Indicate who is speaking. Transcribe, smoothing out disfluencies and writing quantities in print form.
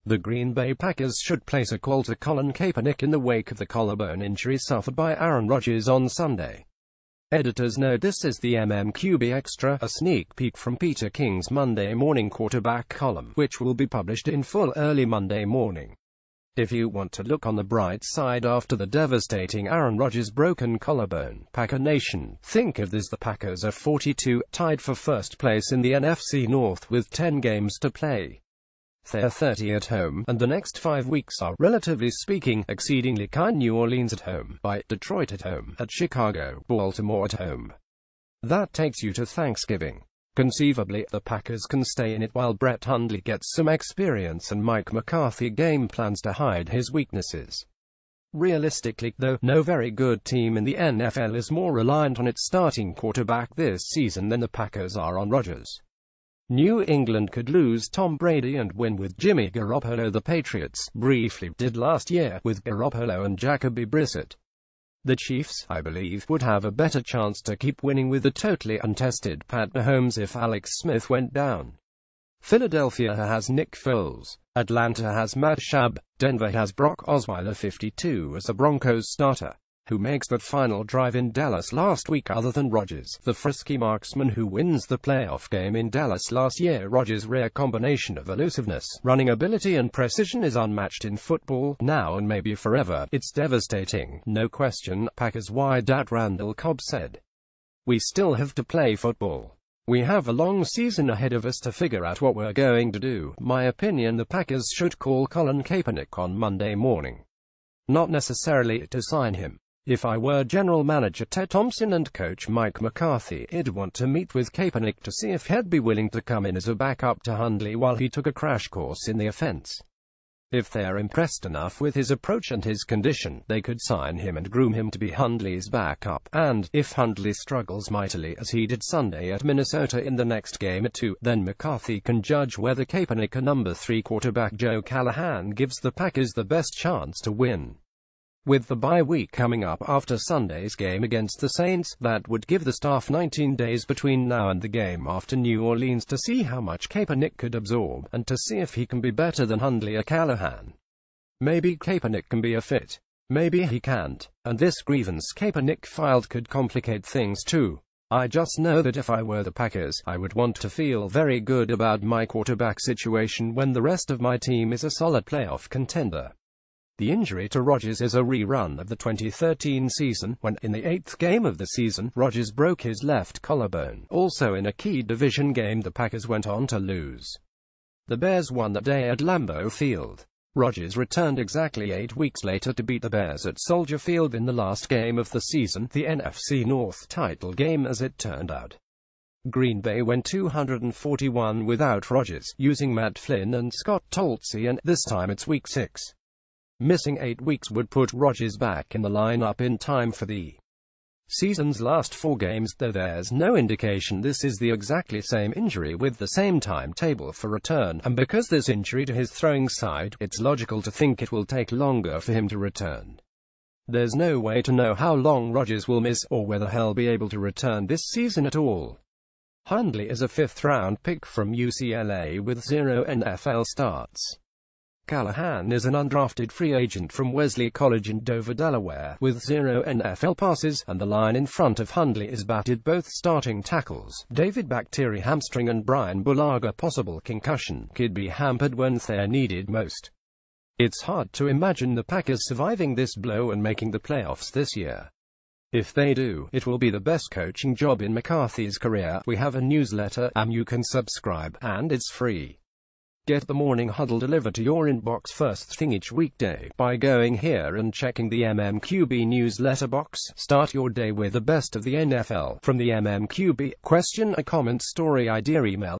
Speaker 1: The Green Bay Packers should place a call to Colin Kaepernick in the wake of the collarbone injury suffered by Aaron Rodgers on Sunday. Editors note this is the MMQB Extra, a sneak peek from Peter King's Monday morning quarterback column, which will be published in full early Monday morning. If you want to look on the bright side after the devastating Aaron Rodgers broken collarbone, Packer Nation, think of this: the Packers are 42, tied for first place in the NFC North with 10 games to play. They're 30 at home, and the next 5 weeks are, relatively speaking, exceedingly kind. New Orleans at home, by Detroit at home, at Chicago, Baltimore at home. That takes you to Thanksgiving. Conceivably, the Packers can stay in it while Brett Hundley gets some experience and Mike McCarthy game plans to hide his weaknesses. Realistically, though, no very good team in the NFL is more reliant on its starting quarterback this season than the Packers are on Rodgers. New England could lose Tom Brady and win with Jimmy Garoppolo. The Patriots briefly did last year with Garoppolo and Jacoby Brissett. The Chiefs, I believe, would have a better chance to keep winning with the totally untested Pat Mahomes if Alex Smith went down. Philadelphia has Nick Foles. Atlanta has Matt Schaub. Denver has Brock Osweiler 52 as a Broncos starter, who makes that final drive in Dallas last week other than Rodgers, the frisky marksman who wins the playoff game in Dallas last year. Rodgers' rare combination of elusiveness, running ability and precision is unmatched in football, now and maybe forever. It's devastating, no question, Packers wideout Randall Cobb said. We still have to play football. We have a long season ahead of us to figure out what we're going to do. My opinion: the Packers should call Colin Kaepernick on Monday morning. Not necessarily to sign him. If I were general manager Ted Thompson and coach Mike McCarthy, I'd want to meet with Kaepernick to see if he'd be willing to come in as a backup to Hundley while he took a crash course in the offense. If they're impressed enough with his approach and his condition, they could sign him and groom him to be Hundley's backup, and, if Hundley struggles mightily as he did Sunday at Minnesota in the next game at 2, then McCarthy can judge whether Kaepernick or number 3 quarterback Joe Callahan gives the Packers the best chance to win. With the bye week coming up after Sunday's game against the Saints, that would give the staff 19 days between now and the game after New Orleans to see how much Kaepernick could absorb, and to see if he can be better than Hundley or Callahan. Maybe Kaepernick can be a fit. Maybe he can't. And this grievance Kaepernick filed could complicate things too. I just know that if I were the Packers, I would want to feel very good about my quarterback situation when the rest of my team is a solid playoff contender. The injury to Rodgers is a rerun of the 2013 season, when, in the 8th game of the season, Rodgers broke his left collarbone. Also in a key division game the Packers went on to lose. The Bears won that day at Lambeau Field. Rodgers returned exactly 8 weeks later to beat the Bears at Soldier Field in the last game of the season, the NFC North title game as it turned out. Green Bay went 241 without Rodgers, using Matt Flynn and Scott Tolzien, and this time it's week 6. Missing 8 weeks would put Rodgers back in the lineup in time for the season's last 4 games, though there's no indication this is the exactly same injury with the same timetable for return, and because there's injury to his throwing side, it's logical to think it will take longer for him to return. There's no way to know how long Rodgers will miss, or whether he'll be able to return this season at all. Hundley is a 5th-round pick from UCLA with 0 NFL starts. Callahan is an undrafted free agent from Wesley College in Dover, Delaware, with 0 NFL passes, and the line in front of Hundley is batted both starting tackles, David Bakhtiari hamstring and Brian Bulaga possible concussion, could be hampered when they're needed most. It's hard to imagine the Packers surviving this blow and making the playoffs this year. If they do, it will be the best coaching job in McCarthy's career. We have a newsletter, and you can subscribe, and it's free. Get the Morning Huddle delivered to your inbox first thing each weekday by going here and checking the MMQB newsletter box. Start your day with the best of the NFL from the MMQB. Question, a comment, story idea, email.